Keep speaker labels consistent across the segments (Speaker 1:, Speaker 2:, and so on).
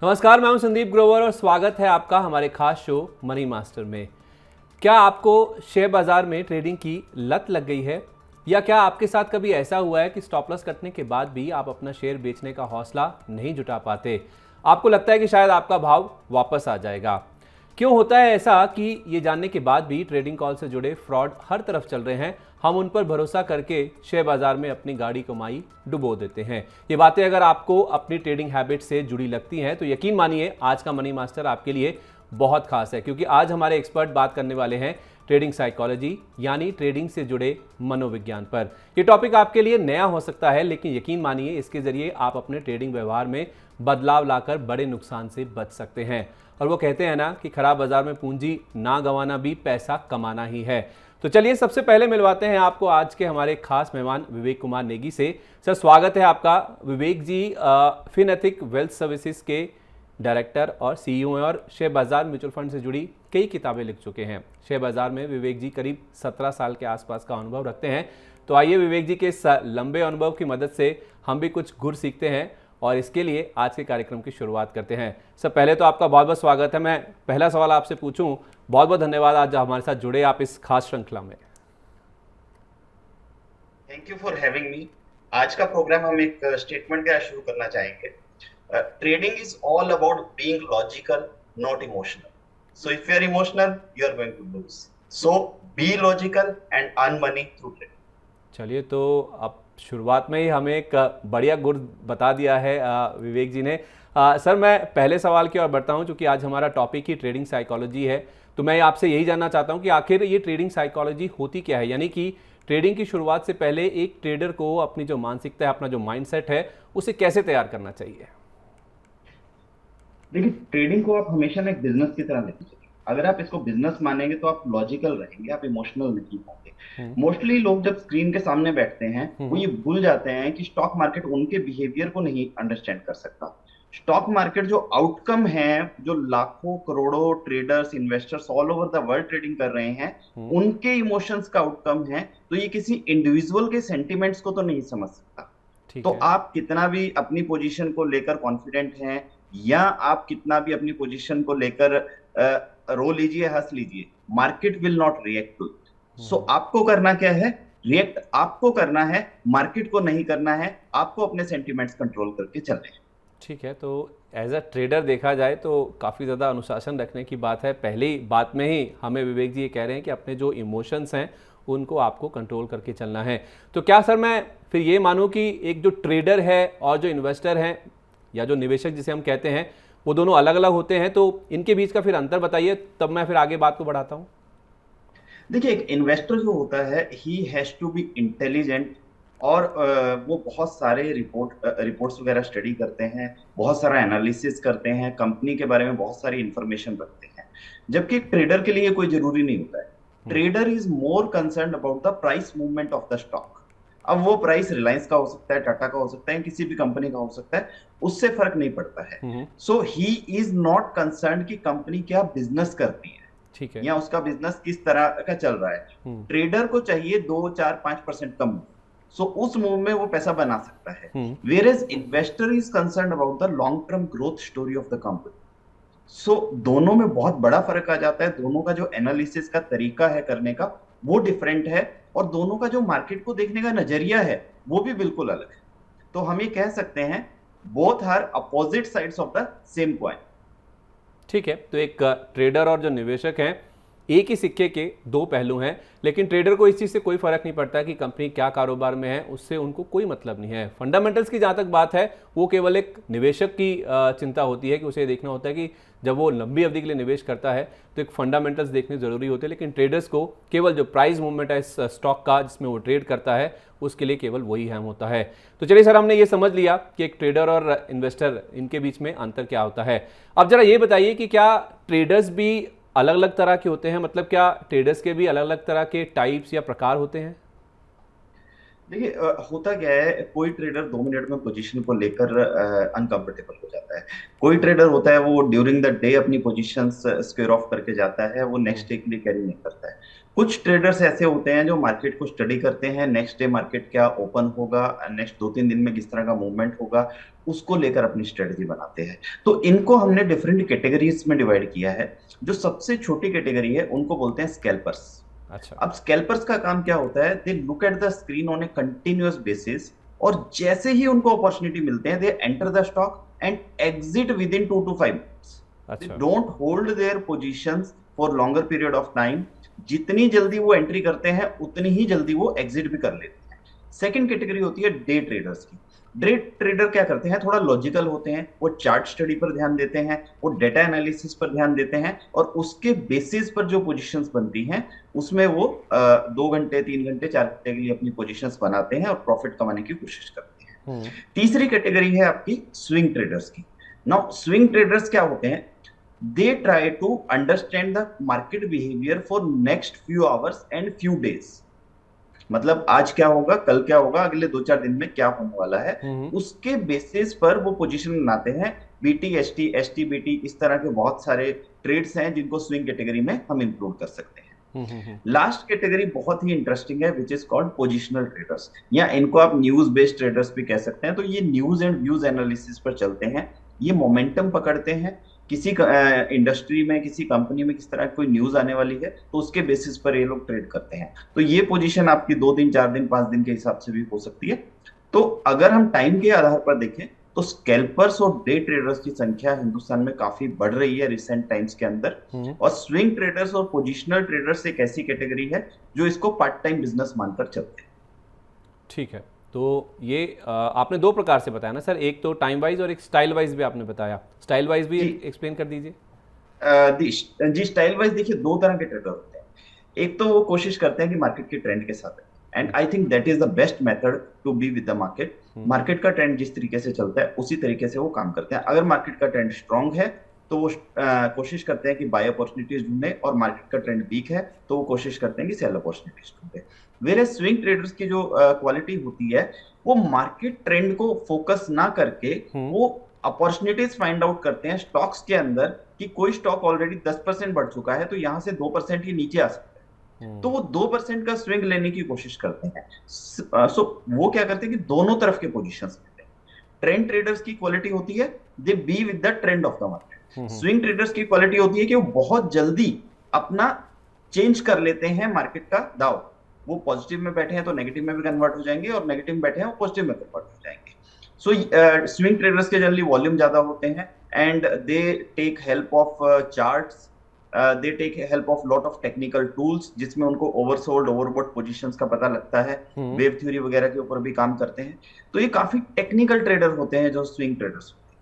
Speaker 1: नमस्कार, मैं हूं संदीप ग्रोवर और स्वागत है आपका हमारे खास शो मनी मास्टर में। क्या आपको शेयर बाजार में ट्रेडिंग की लत लग गई है या क्या आपके साथ कभी ऐसा हुआ है कि स्टॉप लॉस कटने के बाद भी आप अपना शेयर बेचने का हौसला नहीं जुटा पाते? आपको लगता है कि शायद आपका भाव वापस आ जाएगा। क्यों होता है ऐसा कि ये जानने के बाद भी ट्रेडिंग कॉल से जुड़े फ्रॉड हर तरफ चल रहे हैं, हम उन पर भरोसा करके शेयर बाजार में अपनी गाड़ी कमाई डुबो देते हैं। ये बातें अगर आपको अपनी ट्रेडिंग हैबिट से जुड़ी लगती हैं तो यकीन मानिए आज का मनी मास्टर आपके लिए बहुत खास है, क्योंकि आज हमारे एक्सपर्ट बात करने वाले हैं ट्रेडिंग साइकोलॉजी यानी ट्रेडिंग से जुड़े मनोविज्ञान पर। यह टॉपिक आपके लिए नया हो सकता है, लेकिन यकीन मानिए इसके जरिए आप अपने ट्रेडिंग व्यवहार में बदलाव लाकर बड़े नुकसान से बच सकते हैं। और वो कहते हैं ना कि खराब बाजार में पूंजी ना गंवाना भी पैसा कमाना ही है। तो चलिए सबसे पहले मिलवाते हैं आपको आज के हमारे खास मेहमान विवेक कुमार नेगी से। सर, स्वागत है आपका। विवेक जी फिनएथिक वेल्थ सर्विसेज के डायरेक्टर और सीईओ हैं और शेयर बाजार म्यूचुअल फंड से जुड़ी कई किताबें लिख चुके हैं। शेयर बाजार में विवेक जी करीब 17 साल के आसपास का अनुभव रखते हैं। तो आइए विवेक जी के इस लंबे अनुभव की मदद से हम भी कुछ गुर सीखते हैं और इसके लिए आज के कार्यक्रम की शुरुआत करते हैं। सर, पहले तो आपका बहुत बहुत स्वागत है। मैं पहला सवाल आपसे पूछूं, बहुत बहुत धन्यवाद आज हमारे साथ जुड़े आप इस खास श्रृंखला में।
Speaker 2: Thank you for having me. आज का प्रोग्राम हम एक स्टेटमेंट के साथ शुरू करना चाहेंगे। Trading is all about being logical, not emotional. So if you are emotional, you are going to lose. So be logical and earn money through trading.
Speaker 1: चलिए, तो अब शुरुआत में ही हमें एक बढ़िया गुर बता दिया है विवेक जी ने। सर, मैं पहले सवाल की ओर बढ़ता हूं, क्योंकि आज हमारा टॉपिक ही ट्रेडिंग साइकोलॉजी है। तो मैं आपसे यही जानना चाहता हूं कि आखिर ये ट्रेडिंग साइकोलॉजी होती क्या है, यानी कि ट्रेडिंग की शुरुआत से पहले एक ट्रेडर को अपनी जो मानसिकता है, अपना जो माइंडसेट है, उसे कैसे तैयार करना चाहिए?
Speaker 2: देखिए, ट्रेडिंग को आप हमेशा ना एक बिजनेस की तरह लेते चलिए। अगर आप इसको बिजनेस मानेंगे तो आप लॉजिकल रहेंगे, आप इमोशनल नहीं होंगे।
Speaker 1: हम्म।
Speaker 2: मोस्टली लोग जब स्क्रीन के सामने बैठते हैं वो
Speaker 1: हम्म।
Speaker 2: ये भूल जाते हैं कि स्टॉक मार्केट उनके बिहेवियर को नहीं अंडरस्टैंड कर सकता। स्टॉक मार्केट जो आउटकम है, जो लाखों करोड़ों traders investors all over the world trading कर रहे हैं,
Speaker 1: हम्म।
Speaker 2: उनके इमोशंस का आउटकम है। तो ये किसी इंडिविजुअल के सेंटिमेंट्स को तो नहीं समझ सकता। तो
Speaker 1: ठीक है।
Speaker 2: आप कितना भी अपनी पोजीशन को लेकर कॉन्फिडेंट हैं या आप कितना भी अपनी पोजीशन को लेकर रो लीजिए, हंस लीजिए, market will not react to it. So
Speaker 1: hmm.
Speaker 2: आपको करना क्या है? रिएक्ट आपको करना है, मार्केट को नहीं करना है। आपको अपने सेंटिमेंट्स कंट्रोल करके चलने हैं।
Speaker 1: ठीक है, तो एज अ ट्रेडर देखा जाए तो काफ़ी ज़्यादा अनुशासन रखने की बात है। पहली बात में ही हमें विवेक जी ये कह रहे हैं कि अपने जो इमोशंस हैं उनको आपको कंट्रोल करके चलना है। तो क्या सर मैं फिर ये मानूं कि एक जो ट्रेडर है और जो इन्वेस्टर हैं या जो निवेशक जिसे हम कहते हैं, वो दोनों अलग अलग होते हैं? तो इनके बीच का फिर अंतर बताइए, तब मैं फिर आगे बात को बढ़ाता हूँ।
Speaker 2: देखिए, एक इन्वेस्टर जो होता है he has to be intelligent. और वो बहुत सारे रिपोर्ट्स वगैरह स्टडी करते हैं, बहुत सारा एनालिसिस करते हैं, कंपनी के बारे में बहुत सारी इंफॉर्मेशन रखते हैं। जबकि एक ट्रेडर के लिए कोई जरूरी नहीं होता है।
Speaker 1: Hmm.
Speaker 2: Trader is more concern about the price movement of the stock. अब वो प्राइस रिलायंस का हो सकता है, टाटा का हो सकता है, किसी भी कंपनी का हो सकता है, उससे फर्क नहीं पड़ता है।
Speaker 1: हम्म।
Speaker 2: सो ही इज नॉट कंसर्न कि कंपनी क्या बिजनेस करती है
Speaker 1: ठीक है।
Speaker 2: या उसका बिजनेस किस तरह का चल रहा है।
Speaker 1: हम्म।
Speaker 2: ट्रेडर को चाहिए 2 4 5% कम मूव। सो उस मूव में वो पैसा बना सकता है।
Speaker 1: Hmm.
Speaker 2: Whereas investor is concern about the long term growth story of the company. So दोनों में बहुत बड़ा फर्क आ जाता है। दोनों का जो एनालिसिस का तरीका है करने का, वो डिफरेंट है। और दोनों का जो मार्केट को देखने का नजरिया है वो भी बिल्कुल अलग है। तो हम ये कह सकते हैं both are opposite sides of the same coin.
Speaker 1: ठीक है, तो एक ट्रेडर और जो निवेशक हैं, एक ही सिक्के के दो पहलू हैं, लेकिन ट्रेडर को इस चीज़ से कोई फर्क नहीं पड़ता कि कंपनी क्या कारोबार में है, उससे उनको कोई मतलब नहीं है। फंडामेंटल्स की जहाँ तक बात है, वो केवल एक निवेशक की चिंता होती है कि उसे देखना होता है कि जब वो लंबी अवधि के लिए निवेश करता है तो एक फंडामेंटल्स देखने ज़रूरी होते हैं। लेकिन ट्रेडर्स को केवल जो प्राइस मूवमेंट है इस स्टॉक का जिसमें वो ट्रेड करता है, उसके लिए केवल वही अहम होता है। तो चलिए सर, हमने ये समझ लिया कि एक ट्रेडर और इन्वेस्टर इनके बीच में अंतर क्या होता है। अब जरा ये बताइए कि क्या ट्रेडर्स भी अलग अलग तरह के होते हैं? मतलब क्या ट्रेडर्स के भी अलग अलग तरह के टाइप्स या प्रकार होते हैं?
Speaker 2: देखिए होता क्या है, कोई ट्रेडर 2 मिनट में पोजीशन को लेकर अनकंफर्टेबल हो जाता है। कोई ट्रेडर होता है वो ड्यूरिंग द डे अपनी पोजीशंस स्क्वेयर ऑफ करके जाता है, वो
Speaker 1: हम्म।
Speaker 2: नेक्स्ट डे के लिए कैरी नहीं करता है। कुछ ट्रेडर्स ऐसे होते हैं जो मार्केट को स्टडी करते हैं, नेक्स्ट डे मार्केट क्या ओपन होगा, नेक्स्ट 2-3 दिन में किस तरह का मूवमेंट होगा, उसको लेकर अपनी स्ट्रेटजी बनाते हैं। तो इनको हमने डिफरेंट कैटेगरीज में डिवाइड किया है। जो सबसे छोटी कैटेगरी है उनको बोलते हैं स्कैल्पर्स।
Speaker 1: अच्छा।
Speaker 2: अब स्कैल्पर्स का काम क्या होता है, they look at the screen on a continuous basis, और जैसे ही उनको अपॉर्चुनिटी मिलते हैं they enter the stock and exit within 2 to 5 minutes. They
Speaker 1: अच्छा।
Speaker 2: Don't hold their positions for longer period of time. जितनी जल्दी वो एंट्री करते हैं उतनी ही जल्दी वो एग्जिट भी कर लेते हैं। सेकंड कैटेगरी होती है डे ट्रेडर्स की। डे ट्रेडर क्या करते हैं, थोड़ा लॉजिकल होते हैं, वो चार्ट स्टडी पर ध्यान देते हैं, वो डेटा एनालिसिस पर ध्यान देते हैं, और उसके बेसिस पर जो पोजीशंस बनती हैं उसमें वो 2 घंटे 3 घंटे 4 घंटे के लिए अपनी पोजीशंस बनाते हैं और प्रॉफिट कमाने की कोशिश करते हैं।
Speaker 1: हम्म।
Speaker 2: तीसरी कैटेगरी है आपकी स्विंग ट्रेडर्स की। नाउ स्विंग ट्रेडर्स क्या होते हैं, they try to understand the market behaviour for next few hours and few days. मतलब आज क्या होगा, कल क्या होगा, अगले 2-4 दिन में क्या होने वाला है,
Speaker 1: हम्म।
Speaker 2: उसके बेसिस पर वो पोजीशन बनाते हैं। बीटी एसटी एसटी बीटी इस तरह के बहुत सारे ट्रेड्स हैं जिनको स्विंग कैटेगरी में हम इंक्लूड कर सकते हैं।
Speaker 1: हम्म।
Speaker 2: लास्ट कैटेगरी बहुत ही इंटरेस्टिंग है, which is called positional traders, या इनको आप न्यूज बेस्ड ट्रेडर्स भी कह सकते हैं। तो ये न्यूज एंड व्यूज एनालिसिस पर चलते हैं, ये मोमेंटम पकड़ते हैं। किसी इंडस्ट्री में, किसी कंपनी में किस तरह की कोई न्यूज आने वाली है तो उसके बेसिस पर ये लोग ट्रेड करते हैं। तो ये पोजीशन आपकी 2 दिन 4 दिन 5 दिन के हिसाब से भी हो सकती है। तो अगर हम टाइम के आधार पर देखें तो स्कैल्पर्स और डे ट्रेडर्स की संख्या हिंदुस्तान में काफी बढ़ रही है रिसेंट टाइम्स के अंदर।
Speaker 1: हम्म।
Speaker 2: और स्विंग ट्रेडर्स और पोजिशनल ट्रेडर्स एक ऐसी कैटेगरी है जो इसको पार्ट टाइम बिजनेस मानकर चलते हैं।
Speaker 1: ठीक है। तो ये आपने दो प्रकार से बताया ना सर, एक तो टाइम वाइज और एक स्टाइल वाइज भी आपने बताया। स्टाइल वाइज भी
Speaker 2: जी
Speaker 1: एक्सप्लेन कर दीजिए।
Speaker 2: जी स्टाइल वाइज देखिए, 2 तरह के ट्रेडर होते हैं। एक तो वो कोशिश करते हैं कि मार्केट के ट्रेंड के साथ, and I think that is the best method to be with the market. Market का ट्रेंड जिस तरीके से चलता है उसी तरीके से वो काम करते हैं। अगर मार्केट का ट्रेंड स्ट्रांग है तो वो कोशिश करते हैं कि बाय अपॉर्चुनिटीज ढूंढे, और मार्केट का ट्रेंड वीक है तो वो कोशिश करते हैं कि सेल अपॉर्चुनिटीज ढूंढे। वेरे स्विंग ट्रेडर्स की जो क्वालिटी होती है, वो मार्केट ट्रेंड को फोकस ना करके वो अपॉर्चुनिटीज फाइंड आउट करते हैं स्टॉक्स के अंदर, कि कोई स्टॉक ऑलरेडी 10% बढ़ चुका है तो यहां से 2% ही नीचे आ सकता है, तो वो 2% का स्विंग लेने की कोशिश करते हैं। सो वो क्या करते हैं कि दोनों तरफ के पोजीशंस लेते हैं। ट्रेंड ट्रेडर्स की क्वालिटी होती है दे B with the trend of the market. Swing traders की क्वालिटी होती है कि वो बहुत जल्दी अपना चेंज कर लेते हैं मार्केट का दाव। वो पॉजिटिव में बैठे हैं तो नेगेटिव में भी कन्वर्ट हो जाएंगे, और नेगेटिव में बैठे हैं वो पॉजिटिव में कन्वर्ट हो जाएंगे। सो स्विंग ट्रेडर्स के जनरली वॉल्यूम ज्यादा होते हैं, and they take help of charts, they take help of lot of technical tools, जिसमें उनको ओवरसोल्ड ओवरबॉट पोजीशंस का पता लगता है, वेव थ्योरी वगैरह के ऊपर भी काम करते हैं। तो ये काफी टेक्निकल ट्रेडर होते हैं जो स्विंग ट्रेडर्स होते हैं।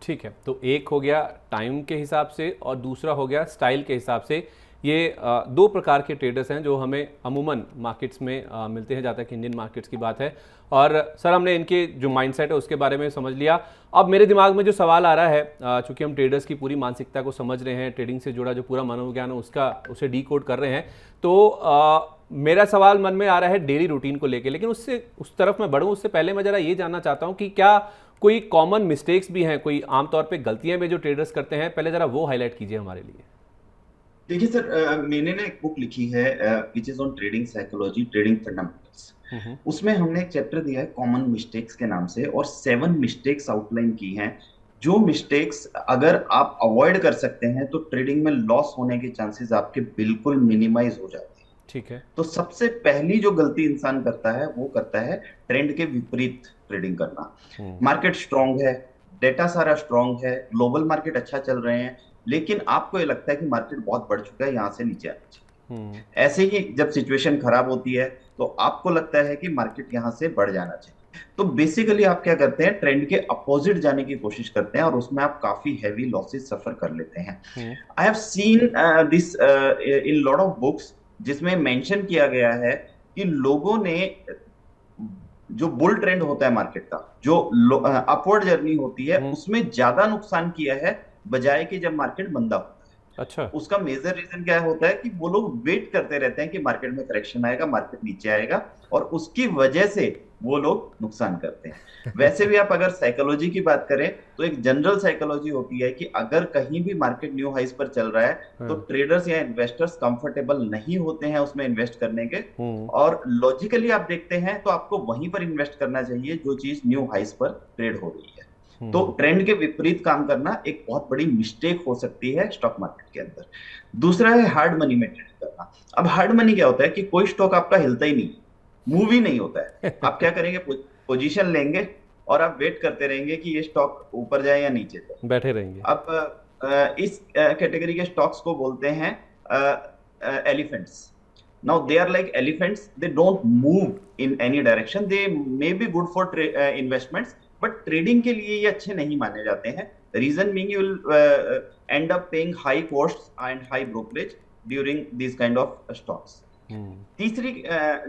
Speaker 1: ठीक है। तो एक हो गया टाइम के हिसाब से और दूसरा हो गया स्टाइल के हिसाब से। ये दो प्रकार के ट्रेडर्स हैं जो हमें अमूमन मार्केट्स में मिलते हैं, जहाँ तक इंडियन मार्केट्स की बात है। और सर हमने इनके जो माइंडसेट है उसके बारे में समझ लिया। अब मेरे दिमाग में जो सवाल आ रहा है, चूंकि हम ट्रेडर्स की पूरी मानसिकता को समझ रहे हैं, ट्रेडिंग से जुड़ा जो पूरा मनोविज्ञान है उसे डीकोड कर रहे हैं, तो मेरा सवाल मन में आ रहा है डेली रूटीन को लेके। लेकिन उससे उस तरफ मैं बढ़ूँ उससे पहले मैं ज़रा ये जानना चाहता हूँ कि क्या कोई कॉमन मिस्टेक्स भी हैं, कोई आमतौर पे गलतियां भी जो ट्रेडर्स करते हैं, पहले ज़रा वो हाईलाइट कीजिए हमारे लिए।
Speaker 2: देखिए सर, मैंने ना एक बुक लिखी है which is on trading psychology, trading fundamentals. उसमें हमने एक चैप्टर दिया है कॉमन मिस्टेक्स के नाम से, और 7 मिस्टेक्स आउटलाइन की हैं। जो मिस्टेक्स अगर आप अवॉइड कर सकते हैं तो ट्रेडिंग में लॉस होने के चांसेस आपके बिल्कुल मिनिमाइज हो जाते हैं।
Speaker 1: ठीक है।
Speaker 2: तो सबसे पहली जो गलती इंसान करता है वो करता है ट्रेंड के विपरीत ट्रेडिंग करना। मार्केट स्ट्रांग है, डेटा सारा स्ट्रांग है, ग्लोबल मार्केट अच्छा चल रहे हैं, लेकिन आपको ये लगता है कि मार्केट बहुत बढ़ चुका है, यहां से नीचे आना चाहिए। ऐसे ही जब सिचुएशन खराब होती है तो आपको लगता है कि मार्केट यहां से बढ़ जाना चाहिए। तो बेसिकली आप क्या करते हैं, ट्रेंड के अपोजिट जाने की कोशिश करते हैं, और उसमें आप काफी हैवी लॉसेस सफर कर लेते हैं। I have seen this in lot of books, जिसमें मेंशन किया गया है कि लोगों ने जो बुल ट्रेंड होता है मार्केट का, जो अपवर्ड जर्नी होती है, उसमें ज्यादा नुकसान किया है बजाय कि जब मार्केट मंदा होता है।
Speaker 1: अच्छा।
Speaker 2: उसका मेजर रीजन क्या होता है कि वो लोग वेट करते रहते हैं कि मार्केट में करेक्शन आएगा, मार्केट नीचे आएगा, और उसकी वजह से वो लोग नुकसान करते हैं। वैसे भी आप अगर साइकोलॉजी की बात करें तो एक जनरल साइकोलॉजी होती है कि अगर कहीं भी मार्केट न्यू हाइस पर चल रहा है तो
Speaker 1: हाँ।
Speaker 2: ट्रेडर्स या इन्वेस्टर्स कंफर्टेबल नहीं होते हैं उसमें इन्वेस्ट करने के।
Speaker 1: हम्म।
Speaker 2: और लॉजिकली आप देखते हैं तो आपको वहीं पर इन्वेस्ट करना चाहिए जो चीज न्यू हाइस पर ट्रेड हो रही है। तो
Speaker 1: हम्म।
Speaker 2: ट्रेंड के विपरीत काम करना एक बहुत बड़ी मिस्टेक हो सकती है स्टॉक मार्केट के अंदर। दूसरा है हार्ड मनी में ट्रेड करना। अब हार्ड मनी क्या होता है कि कोई स्टॉक आपका हिलता ही नहीं, मूव ही नहीं होता है। आप क्या करेंगे, पोजीशन लेंगे और आप वेट करते रहेंगे कि ये स्टॉक ऊपर जाए या नीचे जाए।
Speaker 1: बैठे रहेंगे।
Speaker 2: अब इस कैटेगरी के स्टॉक्स को बोलते हैं elephants. Now they are like elephants, they don't move in any direction, they may be good for investments, but trading के लिए ये अच्छे नहीं माने जाते हैं। Reason being you will end up paying high costs and high brokerage during this kind of stocks.
Speaker 1: Hmm.
Speaker 2: तीसरी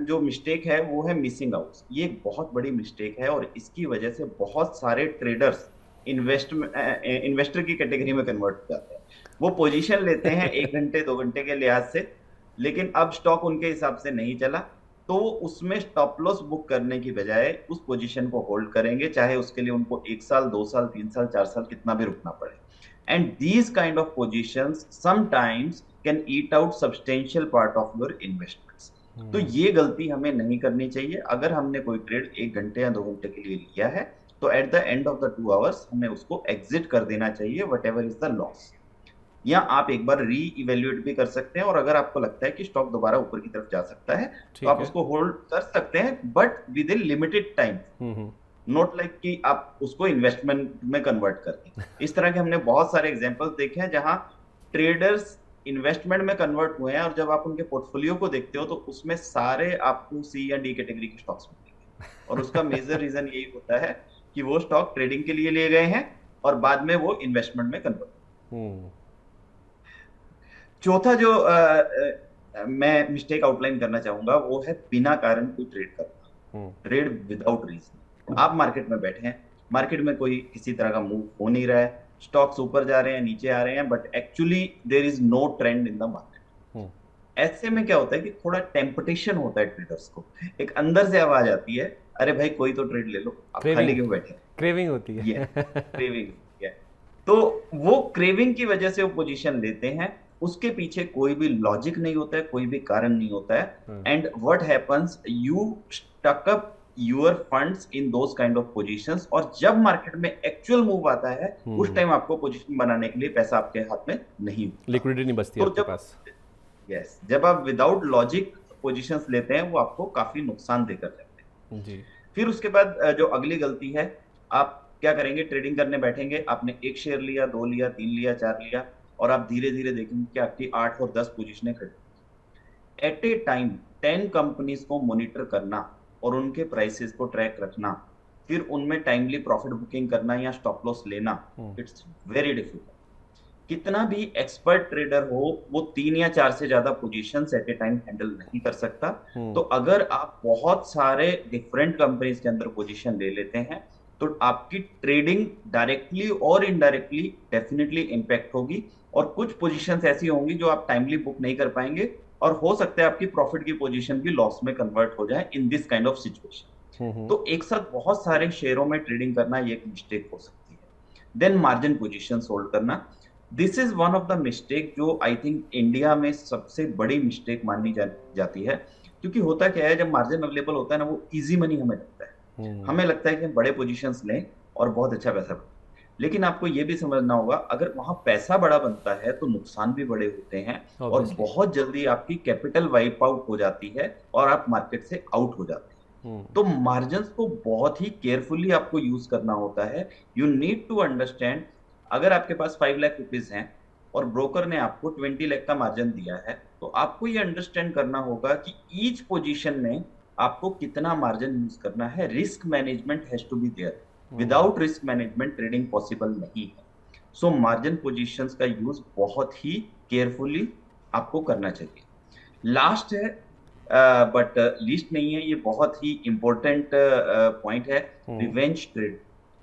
Speaker 2: जो मिस्टेक है वो है मिसिंग आउट। ये एक बहुत बड़ी मिस्टेक है और इसकी वजह से बहुत सारे ट्रेडर्स इन्वेस्टर की कैटेगरी में कन्वर्ट हो जाते हैं। वो पोजीशन लेते हैं 1 घंटे 2 घंटे के लिहाज से, लेकिन अब स्टॉक उनके हिसाब से नहीं चला तो वो उसमें स्टॉप लॉस बुक करने की बजाय उस पोजीशन को होल्ड करेंगे, चाहे उसके लिए उनको 1 साल 2 साल 3 साल 4 साल कितना भी रुकना पड़े। And these kind of positions sometimes can eat out substantial part of your investments. तो ये गलती हमें नहीं करनी चाहिए। अगर हमने कोई ट्रेड 1 घंटे या 2 घंटे के लिए लिया है तो eight the end of the 2 hours हमें उसको एग्जिट कर देना चाहिए, what ever is the loss. या आप एक बार री इवेल्युएट भी कर सकते हैं और अगर आपको लगता है कि स्टॉक दोबारा ऊपर की तरफ जा सकता है तो
Speaker 1: ठीक
Speaker 2: आप
Speaker 1: है।
Speaker 2: उसको होल्ड कर सकते हैं, but with in limited time.
Speaker 1: Hmm.
Speaker 2: Not like कि आप उसको इन्वेस्टमेंट में कन्वर्ट कर दें। इस तरह के हमने बहुत सारे एग्जांपल्स देखे हैं जहां ट्रेडर्स इन्वेस्टमेंट में कन्वर्ट हुए हैं और जब आप उनके पोर्टफोलियो को देखते हो तो उसमें सारे आपको सी या डी कैटेगरी के स्टॉक्स मिलेंगे। और उसका मेजर रीजन यही होता है कि वो स्टॉक ट्रेडिंग के लिए लिए गए हैं और बाद में वो इन्वेस्टमेंट में कन्वर्ट।
Speaker 1: हम्म।
Speaker 2: चौथा जो मैं मिस्टेक आउटलाइन करना चाहूंगा वो है बिना कारण कोई ट्रेड करना, ट्रेड विदाउट रीजन। आप मार्केट में बैठे हैं, मार्केट में कोई किसी तरह का मूव हो नहीं रहा है, स्टॉक्स ऊपर जा रहे हैं नीचे आ रहे हैं, but actually there is no trend in the market. ऐसे में क्या होता है कि थोड़ा टेम्पटेशन होता है ट्रेडर्स को, एक अंदर से आवाज आती है, अरे भाई कोई तो ट्रेड ले लो, आप खाली क्यों बैठे हैं।
Speaker 1: क्रेविंग होती है।
Speaker 2: ये क्रेविंग है। तो वो क्रेविंग की वजह से वो पोजीशन लेते हैं, उसके पीछे कोई भी लॉजिक नहीं होता है, कोई भी कारण नहीं होता है। And what happens, you stuck up your funds in those kind of positions, और जब मार्केट में एक्चुअल मूव आता है उस टाइम आपको पोजीशन बनाने के लिए पैसा आपके हाथ में नहीं होता,
Speaker 1: लिक्विडिटी नहीं बचती
Speaker 2: तो
Speaker 1: आपके पास।
Speaker 2: यस, जब आप विदाउट लॉजिक पोजीशंस लेते हैं वो आपको काफी नुकसान देकर जाते हैं
Speaker 1: जी।
Speaker 2: फिर उसके बाद जो अगली गलती है, आप क्या करेंगे, ट्रेडिंग करने बैठेंगे, आपने 1 शेयर लिया, 2 लिया, 3 लिया, 4 लिया, और आप धीरे धीरे देखेंगे कि आपकी 8 और 10 पोजीशनें खड़ी। एट ए टाइम 10 कंपनीज को मॉनिटर करना और उनके प्राइसेस को ट्रैक रखना, फिर उनमें टाइमली प्रॉफिट बुकिंग करना या स्टॉप लॉस लेना, इट्स वेरी डिफिकल्ट। कितना भी एक्सपर्ट ट्रेडर हो वो 3 या 4 से ज्यादा positions at a time handle नहीं कर सकता। तो अगर आप बहुत सारे डिफरेंट कंपनीज के अंदर पोजीशन ले लेते हैं तो आपकी ट्रेडिंग डायरेक्टली और इनडायरेक्टली डेफिनेटली इंपैक्ट होगी, और कुछ पोजीशंस ऐसी होंगी जो आप टाइमली बुक नहीं कर पाएंगे और हो सकता है आपकी प्रॉफिट की पोजीशन भी लॉस में कन्वर्ट हो जाए in this kind of situation. तो एक साथ बहुत सारे शेयरों में ट्रेडिंग करना ये एक मिस्टेक हो सकती है। देन मार्जिन पोजीशन होल्ड करना, this is one of the mistake जो आई थिंक इंडिया में सबसे बड़ी मिस्टेक मानी जाती है। क्योंकि होता क्या है, जब मार्जिन अवेलेबल होता है ना, वो इजी मनी हमें लगता है, हमें लगता है कि हम बड़े पोजीशंस लें और बहुत अच्छा पैसा बने। लेकिन आपको ये भी समझना होगा, अगर वहां पैसा बड़ा बनता है तो नुकसान भी बड़े होते हैं और बहुत जल्दी आपकी कैपिटल वाइप आउट हो जाती है और आप मार्केट से आउट हो जाते हैं। तो मार्जिन को बहुत ही केयरफुली आपको यूज करना होता है। यू नीड टू अंडरस्टैंड, अगर आपके पास 5 लाख रुपीज हैं और ब्रोकर ने आपको 20 लाख का मार्जिन दिया है, तो आपको ये अंडरस्टैंड करना होगा कि ईच पोजीशन में आपको कितना मार्जिन यूज करना है। Risk management has to be there, without risk management trading possible नहीं है। सो मार्जिन पोजीशंस का यूज बहुत ही केयरफुली आपको करना चाहिए। लास्ट है बट लीस्ट नहीं है, ये बहुत ही इंपॉर्टेंट पॉइंट है, रिवेंज ट्रेड।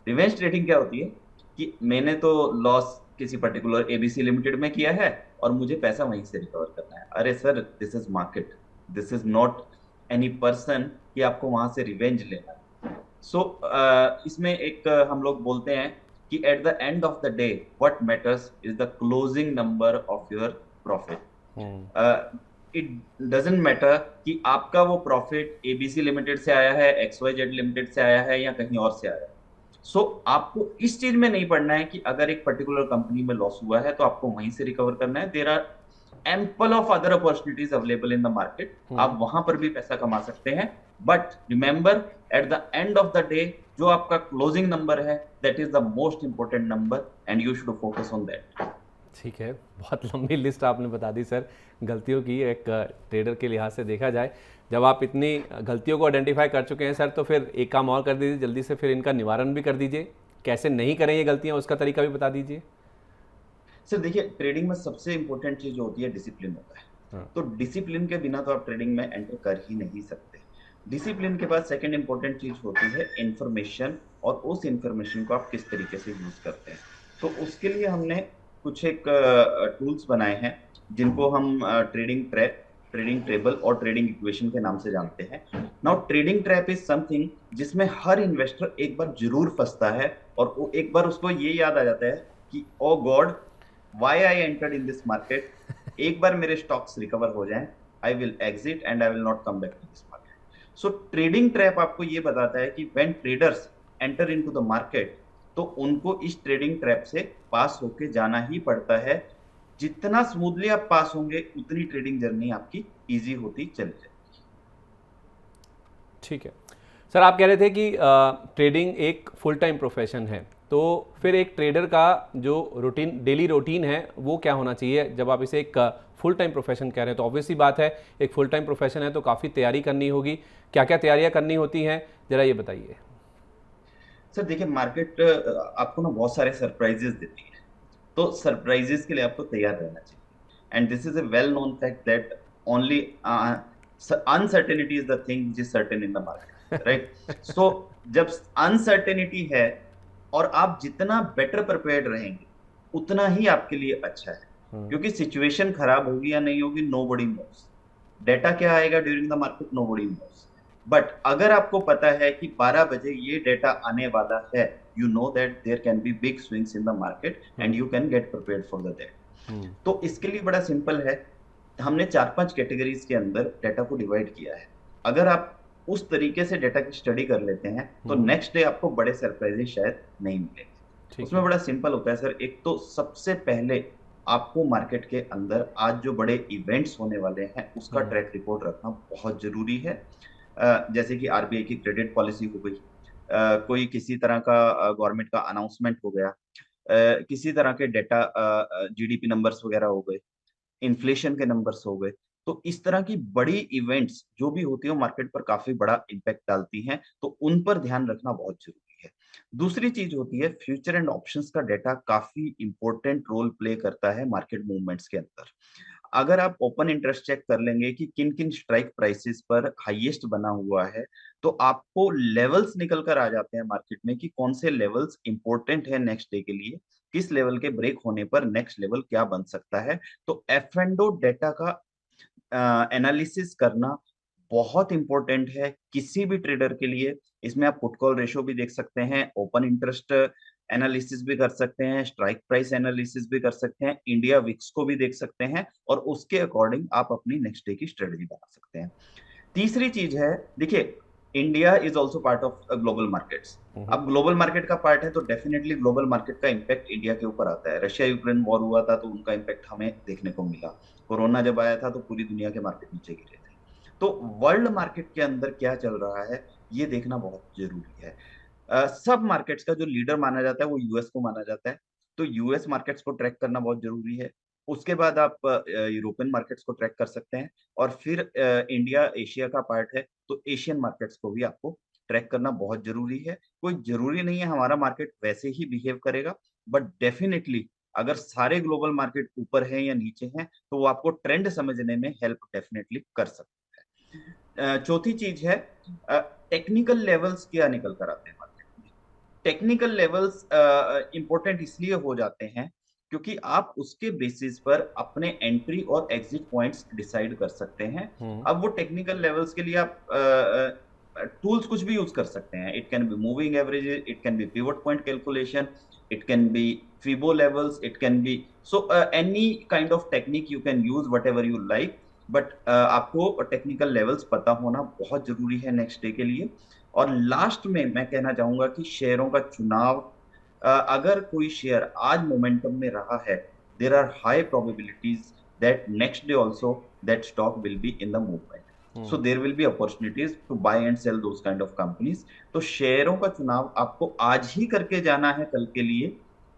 Speaker 2: रिवेंज ट्रेडिंग क्या होती है कि मैंने तो लॉस किसी पर्टिकुलर एबीसी लिमिटेड में किया है और मुझे पैसा वहीं से रिकवर करना है। अरे sir, this is market, this is not any person कि आपको वहां से रिवेंज लेना है। सो इसमें एक हम लोग बोलते हैं कि eight the end of the day what matters is the closing number of your
Speaker 1: hmm.
Speaker 2: Profit. It doesn't matter कि आपका वो प्रॉफिट एबीसी लिमिटेड से आया है, XYZ लिमिटेड से आया है, या कहीं और से आया है। सो आपको इस चीज में नहीं पड़ना है कि अगर एक पर्टिकुलर कंपनी में लॉस हुआ है तो आपको वहीं से रिकवर करना है। There are ample of other opportunities available in the market, आप वहां पर भी पैसा कमा सकते हैं। But remember, at the end of the day जो आपका क्लोजिंग नंबर है, that is the most important number and you should focus on that.
Speaker 1: ठीक है, बहुत लंबी लिस्ट आपने बता दी सर गलतियों की, एक ट्रेडर के लिहाज से देखा जाए। जब आप इतनी गलतियों को आइडेंटिफाई कर चुके हैं सर, तो फिर एक काम और कर दीजिए जल्दी से, फिर इनका निवारण भी कर दीजिए। कैसे नहीं करें ये गलतियां, उसका तरीका भी बता दीजिए।
Speaker 2: सर देखिए, ट्रेडिंग में सबसे इंपॉर्टेंट चीज जो होती है डिसिप्लिन होता है।
Speaker 1: हाँ।
Speaker 2: तो डिसिप्लिन के बिना तो आप ट्रेडिंग में एंटर कर ही नहीं सकते। डिसिप्लिन के बाद सेकंड इंपॉर्टेंट चीज होती है इंफॉर्मेशन, और उस इंफॉर्मेशन को आप किस तरीके से यूज करते हैं। तो उसके लिए हमने कुछ एक टूल्स बनाए हैं जिनको हम ट्रेडिंग ट्रैप, ट्रेडिंग टेबल और ट्रेडिंग इक्वेशन के नाम से जानते हैं। Now trading trap is something जिसमें हर इन्वेस्टर एक बार जरूर फंसता है, और वो एक बार उसको ये याद आ जाता है कि oh God, why I entered in this market. एक बार मेरे स्टॉक्स रिकवर हो जाएं, I will exit and I will not come back to this market. So trading trap आपको ये बताता है कि when traders enter into the market, तो उनको इस ट्रेडिंग ट्रैप से पास होके जाना ही पड़ता है। जितना स्मूथली आप पास होंगे, उतनी ट्रेडिंग जर्नी आपकी इजी होती चली जाएगी।
Speaker 1: ठीक है सर, आप कह रहे थे कि ट्रेडिंग एक फुल टाइम प्रोफेशन है, तो फिर एक ट्रेडर का जो रूटीन, डेली रूटीन है, वो क्या होना चाहिए? जब आप इसे एक फुल टाइम प्रोफेशन कह रहे हैं, तो ऑब्वियसली बात है एक फुल टाइम प्रोफेशन है तो काफ़ी तैयारी करनी होगी। क्या क्या तैयारियां करनी होती हैं, ज़रा ये बताइए।
Speaker 2: सर देखिए, मार्केट आपको ना बहुत सारे सरप्राइजेस देती है, तो सरप्राइजेस के लिए आपको तैयार रहना चाहिए। And this is a well known fact that only uncertainty is the thing which is certain in the market, right? So जब अनसर्टेनिटी है और आप जितना बेटर प्रिपेयर्ड रहेंगे, उतना ही आपके लिए अच्छा है। क्योंकि सिचुएशन खराब होगी या नहीं होगी, नो बडी नोस। डेटा क्या आएगा during the market, nobody knows. But अगर आपको पता है कि 12 बजे ये डेटा आने वाला है, you know that there can be big swings in the market and you can get prepared for the that. तो इसके लिए बड़ा सिंपल है, हमने 4-5 कैटेगरीज के अंदर डेटा को डिवाइड किया है। अगर आप उस तरीके से डेटा की स्टडी कर लेते हैं, तो नेक्स्ट डे आपको बड़े सरप्राइजेस शायद नहीं मिलेंगे। उसमें बड़ा सिंपल होता है सर। एक तो सबसे पहले आपको मार्केट के अंदर आज जो बड़े इवेंट्स होने वाले हैं, उसका ट्रैक रिकॉर्ड रखना बहुत जरूरी है। जैसे कि आरबीआई की क्रेडिट पॉलिसी हो गई, कोई किसी तरह का गवर्नमेंट का अनाउंसमेंट हो गया, किसी तरह के डेटा, जीडीपी नंबर्स वगैरह हो गए, इन्फ्लेशन के नंबर्स हो गए। तो इस तरह की बड़ी इवेंट्स जो भी होती है, मार्केट पर काफी बड़ा इम्पैक्ट डालती हैं, तो उन पर ध्यान रखना बहुत जरूरी है। दूसरी चीज होती है, फ्यूचर एंड ऑप्शंस का डेटा काफी इंपॉर्टेंट रोल प्ले करता है मार्केट मूवमेंट्स के अंदर। अगर आप ओपन इंटरेस्ट चेक कर लेंगे कि किन किन स्ट्राइक प्राइसेस पर हाईएस्ट बना हुआ है, तो आपको लेवल्स निकल कर आ जाते हैं मार्केट में कि कौन से लेवल्स इंपॉर्टेंट है नेक्स्ट डे के लिए, किस लेवल के ब्रेक होने पर नेक्स्ट लेवल क्या बन सकता है। तो एफ एंड ओ डेटा का एनालिसिस करना बहुत इंपॉर्टेंट है किसी भी ट्रेडर के लिए। इसमें आप पुट कॉल रेशो भी देख सकते हैं, ओपन इंटरेस्ट एनालिसिस भी कर सकते हैं, स्ट्राइक प्राइस एनालिसिस भी कर सकते हैं, इंडिया विक्स को भी देख सकते हैं, और उसके अकॉर्डिंग आप अपनी नेक्स्ट डे की स्ट्रेटजी बना सकते हैं। तीसरी चीज है, देखिए, India is also part of global markets. अब ग्लोबल मार्केट का पार्ट है, तो डेफिनेटली ग्लोबल मार्केट का इम्पैक्ट इंडिया के ऊपर आता है। रशिया यूक्रेन वॉर हुआ था तो उनका इम्पैक्ट हमें देखने को मिला। कोरोना जब आया था तो पूरी दुनिया के मार्केट नीचे गिरे थे। तो वर्ल्ड मार्केट के अंदर क्या चल रहा है, ये देखना बहुत जरूरी है। सब मार्केट्स का जो लीडर माना जाता है वो यूएस को माना जाता है, तो यूएस मार्केट्स को ट्रैक करना बहुत जरूरी है। उसके बाद आप यूरोपियन मार्केट्स को ट्रैक कर सकते हैं, और फिर इंडिया एशिया का पार्ट है, तो एशियन मार्केट्स को भी आपको ट्रैक करना बहुत जरूरी है। कोई जरूरी नहीं है हमारा मार्केट वैसे ही बिहेव करेगा, बट डेफिनेटली अगर सारे ग्लोबल मार्केट ऊपर हैं या नीचे हैं, तो वो आपको ट्रेंड समझने में हेल्प डेफिनेटली कर सकता है। चौथी चीज है, टेक्निकल लेवल्स क्या निकल कर आते हैं मार्केट में। टेक्निकल लेवल्स इंपॉर्टेंट इसलिए हो जाते हैं क्योंकि आप उसके बेसिस पर अपने एंट्री और एग्जिट पॉइंट्स डिसाइड कर सकते हैं। अब वो टेक्निकल लेवल्स के लिए आप टूल्स कुछ भी यूज कर सकते हैं। It can be moving averages, it can be pivot point calculation, it can be fibo levels, it can be so any kind of technique you can use whatever you like, but आपको technical levels पता होना बहुत जरूरी है next day के लिए। और last में मैं कहना चाहूंगा कि शेयरों का चुनाव, अगर कोई शेयर आज मोमेंटम में रहा है, there are high probabilities that next day also that stock will be in the movement, so there will be opportunities to buy and sell those kind of companies. तो शेयरों का चुनाव आपको आज ही करके जाना है कल के लिए।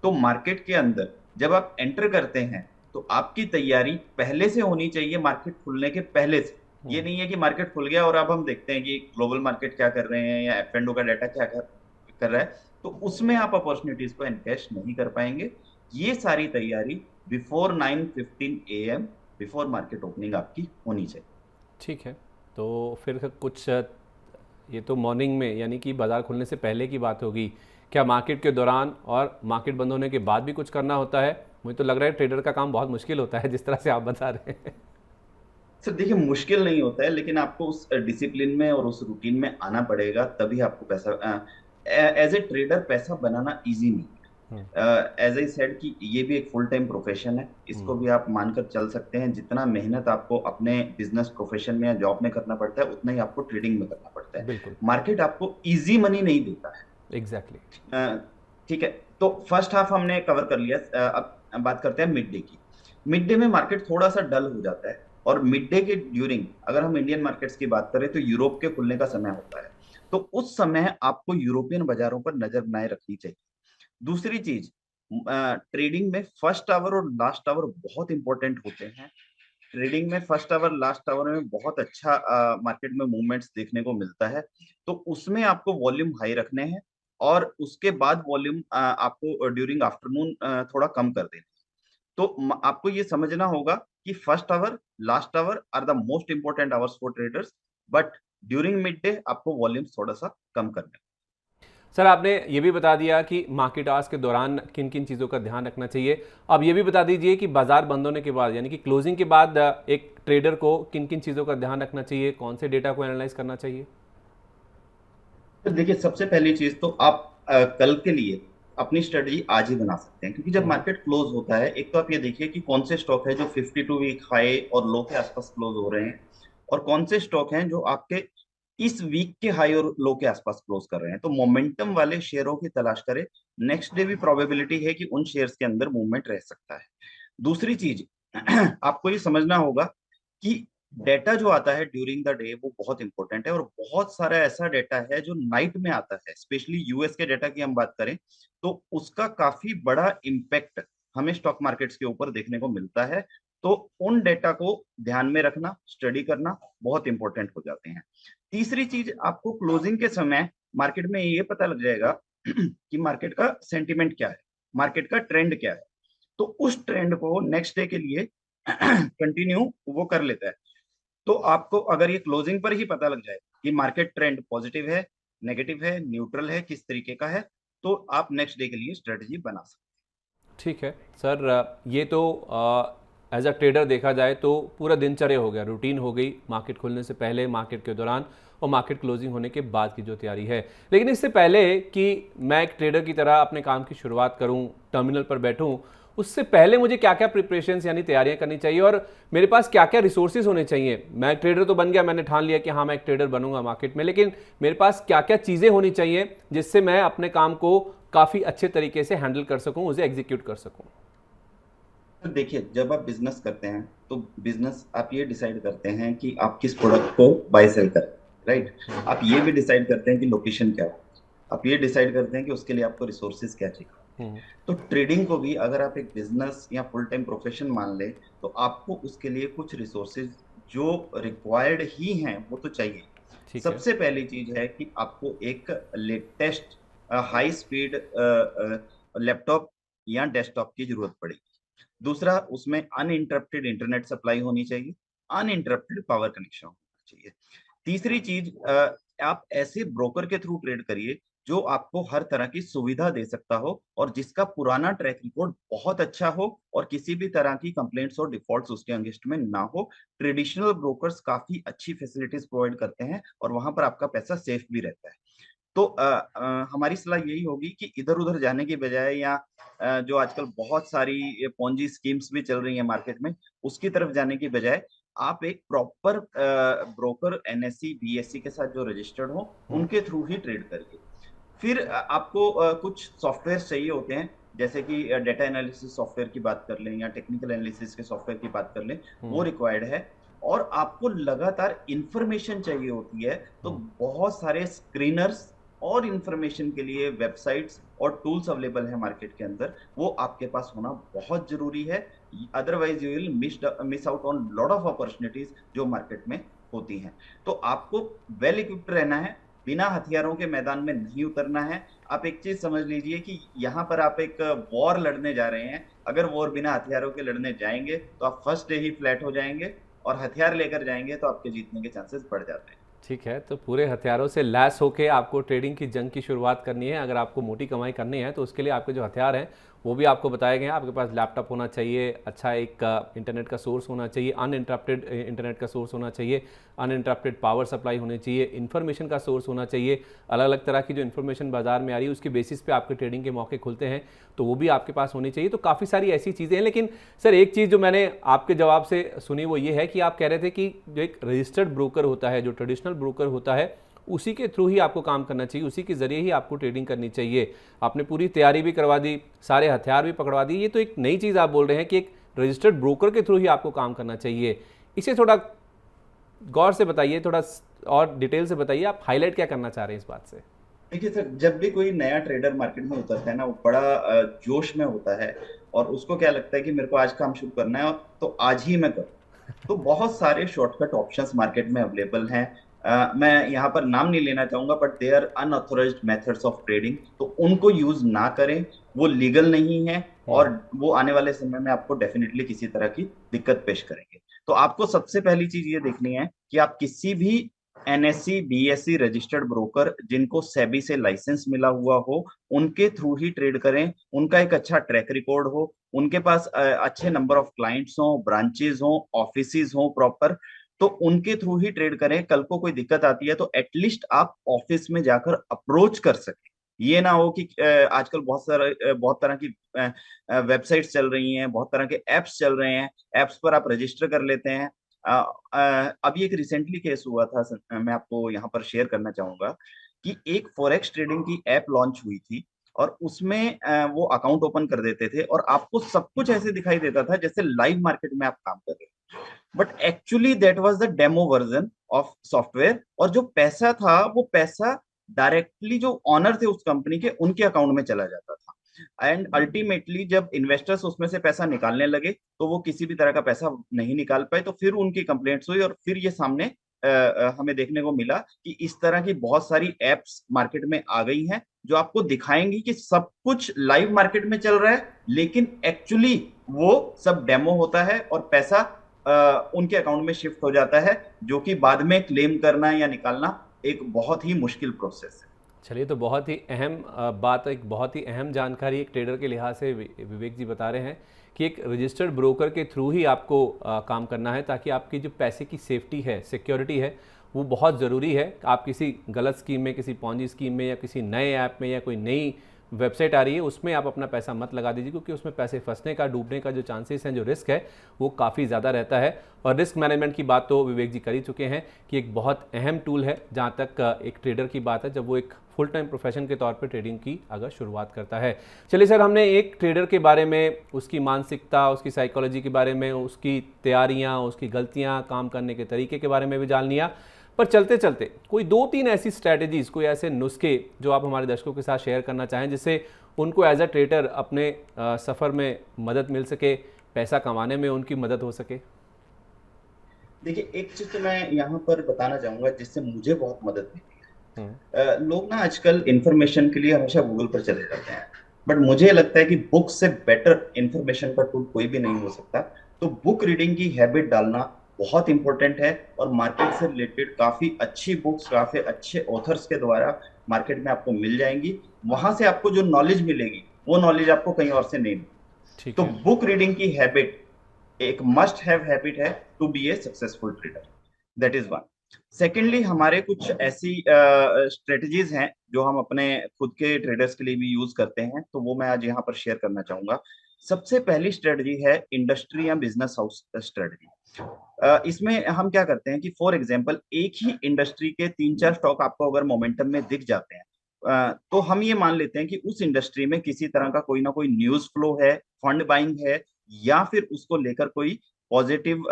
Speaker 2: तो मार्केट के अंदर जब आप एंटर करते हैं तो आपकी तैयारी पहले से होनी चाहिए, मार्केट खुलने के पहले से। ये नहीं है कि मार्केट खुल गया और अब हम देखते हैं कि ग्लोबल मार्केट क्या कर रहे हैं या F&O का डाटा क्या कर रहा है, तो उसमें आप अपॉर्चुनिटीज को एनकैश नहीं कर पाएंगे। ये सारी तैयारी before 9:15 AM, before market opening आपकी होनी चाहिए।
Speaker 1: ठीक है, तो फिर कुछ ये तो मॉर्निंग में यानी कि बाजार खुलने से पहले की बात होगी, क्या मार्केट के दौरान और मार्केट बंद होने के बाद भी कुछ करना होता है? मुझे तो लग रहा है ट्रेडर का काम बहुत मुश्किल होता है जिस तरह से आप बता रहे हैं।
Speaker 2: सर देखिए, मुश्किल नहीं होता है, लेकिन आपको उस डिसिप्लिन में और उस रूटीन में आना पड़ेगा, तभी आपको पैसा, एज ए ट्रेडर पैसा बनाना इजी नहीं है। एज आई सेड कि ये भी एक फुल टाइम प्रोफेशन है, इसको भी आप मानकर चल सकते हैं। जितना मेहनत आपको अपने बिजनेस प्रोफेशन में या जॉब में करना पड़ता है, उतना ही आपको ट्रेडिंग में करना पड़ता है।
Speaker 1: बिल्कुल,
Speaker 2: मार्केट आपको इजी मनी नहीं देता है।
Speaker 1: एग्जैक्टली।
Speaker 2: ठीक है, तो फर्स्ट हाफ हमने कवर कर लिया। अब बात करते हैं मिड डे की। मिड डे में मार्केट थोड़ा सा डल हो जाता है, और मिड डे के ड्यूरिंग अगर हम इंडियन मार्केट्स की बात करें तो यूरोप के खुलने का समय होता है, तो उस समय आपको यूरोपियन बाजारों पर नजर बनाए रखनी चाहिए। दूसरी चीज, ट्रेडिंग में फर्स्ट आवर और लास्ट आवर बहुत इंपॉर्टेंट होते हैं। ट्रेडिंग में फर्स्ट आवर लास्ट आवर में बहुत अच्छा मार्केट में मूवमेंट्स देखने को मिलता है, तो उसमें आपको वॉल्यूम हाई रखने हैं, और उसके बाद वॉल्यूम आपको ड्यूरिंग आफ्टरनून थोड़ा कम कर देना है। तो आपको ये समझना होगा कि first hour last hour are the most important hours for traders, but during mid day आपको वॉल्यूम थोड़ा सा कम करने हैं।
Speaker 1: सर आपने ये भी बता दिया कि मार्केट आवर्स के दौरान किन किन चीज़ों का ध्यान रखना चाहिए। अब ये भी बता दीजिए कि बाजार बंद होने के बाद यानी कि क्लोजिंग के बाद एक ट्रेडर को किन किन चीज़ों का ध्यान रखना चाहिए, कौन से डेटा को एनालाइज करना चाहिए?
Speaker 2: तो देखिए, सबसे पहली चीज तो आप कल के लिए अपनी स्ट्रेटजी आज ही बना सकते हैं, क्योंकि जब मार्केट क्लोज होता है, एक तो आप ये देखिए कि कौन से स्टॉक है जो 52 वीक हाई और लो के आसपास क्लोज हो रहे हैं, और कौन से स्टॉक हैं जो आपके इस वीक के हाई और लो के आसपास क्लोज कर रहे हैं। तो मोमेंटम वाले शेयरों की तलाश करें। नेक्स्ट डे भी प्रोबेबिलिटी है कि उन शेयर्स के अंदर मूवमेंट रह सकता है। दूसरी चीज आपको ये समझना होगा कि डेटा जो आता है ड्यूरिंग द डे वो बहुत इंपॉर्टेंट है, और बहुत सारा ऐसा डेटा है जो नाइट में आता है। स्पेशली यूएस के डेटा की हम बात करें तो उसका काफी बड़ा इम्पैक्ट हमें स्टॉक मार्केट्स के ऊपर देखने को मिलता है। तो उन डेटा को ध्यान में रखना, स्टडी करना बहुत इंपॉर्टेंट हो जाते हैं। तीसरी चीज, आपको क्लोजिंग के समय मार्केट में ये पता लग जाएगा कि मार्केट का सेंटिमेंट क्या है, मार्केट का ट्रेंड क्या है। तो उस ट्रेंड को नेक्स्ट डे के लिए कंटिन्यू वो कर लेता है। तो आपको अगर ये क्लोजिंग पर ही पता लग जाए कि मार्केट ट्रेंड पॉजिटिव है, नेगेटिव है, न्यूट्रल है, किस तरीके का है, तो आप नेक्स्ट डे के लिए स्ट्रेटजी बना सकते
Speaker 1: ठीक है सर, ये तो एज अ ट्रेडर देखा जाए तो पूरा दिनचर्या हो गया, रूटीन हो गई, मार्केट खुलने से पहले, मार्केट के दौरान और मार्केट क्लोजिंग होने के बाद की जो तैयारी है। लेकिन इससे पहले कि मैं एक ट्रेडर की तरह अपने काम की शुरुआत करूं, टर्मिनल पर बैठूं, उससे पहले मुझे क्या क्या प्रिपरेशंस यानी तैयारियां करनी चाहिए और मेरे पास क्या क्या रिसोर्सेज होने चाहिए? मैं ट्रेडर तो बन गया, मैंने ठान लिया कि हाँ मैं एक ट्रेडर बनूंगा मार्केट में, लेकिन मेरे पास क्या क्या चीज़ें होनी चाहिए जिससे मैं अपने काम को काफ़ी अच्छे तरीके से हैंडल कर सकूं, उसे एग्जीक्यूट कर सकूं?
Speaker 2: हैं। तो देखिए, जब आप बिजनेस करते हैं तो बिजनेस आप ये डिसाइड करते हैं कि आप किस प्रोडक्ट को बाय सेल करें, राइट। आप ये भी डिसाइड करते हैं कि लोकेशन क्या है, आप ये डिसाइड करते हैं कि उसके लिए आपको रिसोर्सेज क्या चाहिए।
Speaker 1: हम्म।
Speaker 2: तो ट्रेडिंग को भी अगर आप एक बिजनेस या फुल टाइम प्रोफेशन मान ले, तो आपको उसके लिए कुछ रिसोर्सेज जो रिक्वायर्ड ही हैं वो तो चाहिए।
Speaker 1: ठीक है।
Speaker 2: सबसे पहली चीज है कि आपको एक लेटेस्ट हाई स्पीड लैपटॉप या डेस्कटॉप की जरूरत पड़ेगी। दूसरा, उसमें अनइंटरप्टेड इंटरनेट सप्लाई होनी चाहिए, अनइंटरप्टेड पावर कनेक्शन होना चाहिए। तीसरी चीज, आप ऐसे ब्रोकर के थ्रू ट्रेड करिए जो आपको हर तरह की सुविधा दे सकता हो और जिसका पुराना ट्रैक रिकॉर्ड बहुत अच्छा हो और किसी भी तरह की कंप्लेंट्स और डिफॉल्ट्स उसके अगेंस्ट में ना हो। ट्रेडिशनल ब्रोकर्स काफी अच्छी फैसिलिटीज प्रोवाइड करते हैं और वहां पर आपका पैसा सेफ भी रहता है। तो हमारी सलाह यही होगी कि इधर-उधर जाने की बजाय या जो आजकल बहुत सारी पोंजी स्कीम्स भी चल रही हैं मार्केट में, उसकी तरफ जाने की बजाय आप एक प्रॉपर ब्रोकर एनएसई, बीएसई के साथ जो रजिस्टर्ड हो,
Speaker 1: हम्म।
Speaker 2: उनके थ्रू ही ट्रेड करिए। फिर आपको कुछ सॉफ्टवेयर चाहिए होते हैं, जैसे कि डेटा एनालिसिस सॉफ्टवेयर की बात कर लें या टेक्निकल एनालिसिस के सॉफ्टवेयर की बात कर लें, वो
Speaker 1: हम्म।
Speaker 2: रिक्वायर्ड है। और आपको लगातार इंफॉर्मेशन चाहिए होती है, तो
Speaker 1: हम्म।
Speaker 2: बहुत सारे स्क्रीनर्स और इंफॉर्मेशन के लिए वेबसाइट्स और टूल्स अवेलेबल है मार्केट के अंदर, वो आपके पास होना बहुत जरूरी है। Otherwise you will miss out on lot of opportunities जो मार्केट में होती हैं। तो आपको वेल इक्विप्ड रहना है, बिना हथियारों के मैदान में नहीं उतरना है। आप एक चीज समझ लीजिए कि यहाँ पर आप एक वॉर लड़ने जा रहे हैं। अगर वॉर बिना हथियारों के लड़ने जाएंगे तो आप फर्स्ट डे ही फ्लैट हो जाएंगे, और हथियार लेकर जाएंगे तो आपके जीतने के चांसेस बढ़ जाते हैं।
Speaker 1: ठीक है, तो पूरे हथियारों से लैस होके आपको ट्रेडिंग की जंग की शुरुआत करनी है। अगर आपको मोटी कमाई करनी है तो उसके लिए आपके जो हथियार हैं वो भी आपको बताए गए हैं। आपके पास लैपटॉप होना चाहिए, अच्छा एक इंटरनेट का सोर्स होना चाहिए, अनइंटरप्टेड इंटरनेट का सोर्स होना चाहिए, अनइंटरप्टेड पावर सप्लाई होनी चाहिए, इन्फॉर्मेशन का सोर्स होना चाहिए। अलग अलग तरह की जो इन्फॉर्मेशन बाजार में आ रही है उसके बेसिस पे आपके ट्रेडिंग के मौके खुलते हैं, तो वो भी आपके पास होनी चाहिए। तो काफ़ी सारी ऐसी चीज़ें हैं। लेकिन सर एक चीज़ जो मैंने आपके जवाब से सुनी वो ये है कि आप कह रहे थे कि जो एक रजिस्टर्ड ब्रोकर होता है, जो ट्रेडिशनल ब्रोकर होता है, उसी के थ्रू ही आपको काम करना चाहिए, उसी के ज़रिए ही आपको ट्रेडिंग करनी चाहिए। आपने पूरी तैयारी भी करवा दी, सारे हथियार भी पकड़वा दी। ये तो एक नई चीज़ आप बोल रहे हैं कि एक रजिस्टर्ड ब्रोकर के थ्रू ही आपको काम करना चाहिए। इसे थोड़ा गौर से बताइए, थोड़ा और डिटेल से बताइए, आप हाईलाइट क्या करना चाह रहे हैं इस बात से?
Speaker 2: देखिए सर, जब भी कोई नया ट्रेडर मार्केट में उतरता है ना, वो बड़ा जोश में होता है और उसको क्या लगता है कि मेरे को आज काम शुरू करना है और तो आज ही मैं करूँ। तो बहुत सारे शॉर्टकट ऑप्शंस मार्केट में अवेलेबल हैं। मैं यहाँ पर नाम नहीं लेना चाहूंगा, but they are unauthorized methods of trading, तो उनको यूज ना करें। वो लीगल नहीं है और वो आने वाले समय में आपको डेफिनेटली किसी तरह की दिक्कत पेश करेंगे। तो आपको सबसे पहली चीज ये देखनी है कि आप किसी भी एनएससी बीएससी रजिस्टर्ड ब्रोकर जिनको सेबी से लाइसेंस मिला हुआ हो, उनके थ्रू ही ट्रेड करें। उनका एक अच्छा ट्रैक रिकॉर्ड हो, उनके पास अच्छे नंबर ऑफ क्लाइंट्स हो, ब्रांचेस हो, ऑफिसेज हो प्रॉपर, तो उनके थ्रू ही ट्रेड करें। कल को कोई दिक्कत आती है तो एटलीस्ट आप ऑफिस में जाकर अप्रोच कर सकें। ये ना हो कि आजकल बहुत तरह की वेबसाइट्स चल रही हैं, बहुत तरह के एप्स चल रहे हैं, एप्स पर आप रजिस्टर कर लेते हैं। अभी एक रिसेंटली केस हुआ था, मैं आपको यहाँ पर शेयर करना चाहूंगा कि एक फॉरेक्स ट्रेडिंग की ऐप लॉन्च हुई थी और उसमें वो अकाउंट ओपन कर देते थे और आपको सब कुछ ऐसे दिखाई देता था जैसे लाइव मार्केट में आप काम कर रहे हो, but actually that was the demo version of software. और जो पैसा था वो पैसा डायरेक्टली जो ऑनर थे उस कंपनी के, उनके अकाउंट में चला जाता था। एंड अल्टीमेटली जब इन्वेस्टर्स उसमें से पैसा निकालने लगे तो वो किसी भी तरह का पैसा नहीं निकाल पाए, तो फिर उनकी कंप्लेंट्स हुई और फिर ये सामने हमें देखने को मिला कि इस तरह की बहुत सारी एप्स मार्केट में आ गई हैं जो आपको दिखाएंगी कि सब कुछ लाइव मार्केट में चल रहा है, लेकिन एक्चुअली वो सब डेमो होता है और पैसा उनके अकाउंट में शिफ्ट हो जाता है, जो कि बाद में क्लेम करना या निकालना एक बहुत ही मुश्किल प्रोसेस है।
Speaker 1: चलिए, तो बहुत ही अहम बात, एक बहुत ही अहम जानकारी एक ट्रेडर के लिहाज से विवेक जी बता रहे हैं कि एक रजिस्टर्ड ब्रोकर के थ्रू ही आपको काम करना है, ताकि आपकी जो पैसे की सेफ्टी है, सिक्योरिटी है, वो बहुत ज़रूरी है। आप किसी गलत स्कीम में, किसी पॉन्जी स्कीम में या किसी नए ऐप में या कोई नई वेबसाइट आ रही है उसमें आप अपना पैसा मत लगा दीजिए, क्योंकि उसमें पैसे फंसने का, डूबने का जो चांसेस हैं, जो रिस्क है, वो काफ़ी ज़्यादा रहता है। और रिस्क मैनेजमेंट की बात तो विवेक जी कर ही चुके हैं कि एक बहुत अहम टूल है जहाँ तक एक ट्रेडर की बात है, जब वो एक फुल टाइम प्रोफेशन के तौर पे ट्रेडिंग की अगर शुरुआत करता है। चलिए सर, हमने एक ट्रेडर के बारे में, उसकी मानसिकता, उसकी साइकोलॉजी के बारे में, उसकी तैयारियाँ, उसकी गलतियाँ, काम करने के तरीके के बारे में भी जान लिया। पर चलते चलते कोई 2-3 ऐसी स्ट्रैटेजीज, कोई ऐसे नुस्खे जो आप हमारे दर्शकों के साथ शेयर करना चाहें, जिससे उनको एज अ ट्रेडर अपने सफ़र में मदद मिल सके, पैसा कमाने में उनकी मदद हो सके?
Speaker 2: देखिए, एक चीज तो मैं यहाँ पर बताना चाहूंगा जिससे मुझे बहुत मदद मिली
Speaker 1: हम्म।
Speaker 2: है। लोग ना आजकल इंफॉर्मेशन के लिए हमेशा गूगल पर चले जाते हैं, बट मुझे लगता है कि बुक से बेटर इंफॉर्मेशन का टूल कोई भी नहीं हो सकता। तो बुक रीडिंग की हैबिट डालना बहुत इंपॉर्टेंट है और मार्केट से रिलेटेड काफी अच्छी बुक्स, काफी अच्छे ऑथर्स के द्वारा मार्केट में आपको मिल जाएंगी। वहां से आपको जो नॉलेज मिलेगी वो नॉलेज आपको कहीं और से नहीं मिलेगी।
Speaker 1: ठीक
Speaker 2: तो
Speaker 1: है।
Speaker 2: बुक रीडिंग की हैबिट एक मस्ट हैव हैबिट है to be a successful trader. That is one. Secondly, हमारे कुछ ऐसी स्ट्रेटजीज हैं जो हम अपने खुद के ट्रेडर्स के लिए भी यूज करते हैं, तो वो मैं आज यहाँ पर शेयर करना चाहूंगा। सबसे पहली स्ट्रेटजी है इंडस्ट्री या बिजनेस हाउस स्ट्रेटजी। इसमें हम क्या करते हैं कि फॉर एग्जांपल एक ही इंडस्ट्री के तीन चार स्टॉक आपको अगर मोमेंटम में दिख जाते हैं, तो हम ये मान लेते हैं कि उस इंडस्ट्री में किसी तरह का कोई ना कोई न्यूज फ्लो है, फंड बाइंग है, या फिर उसको लेकर कोई पॉजिटिव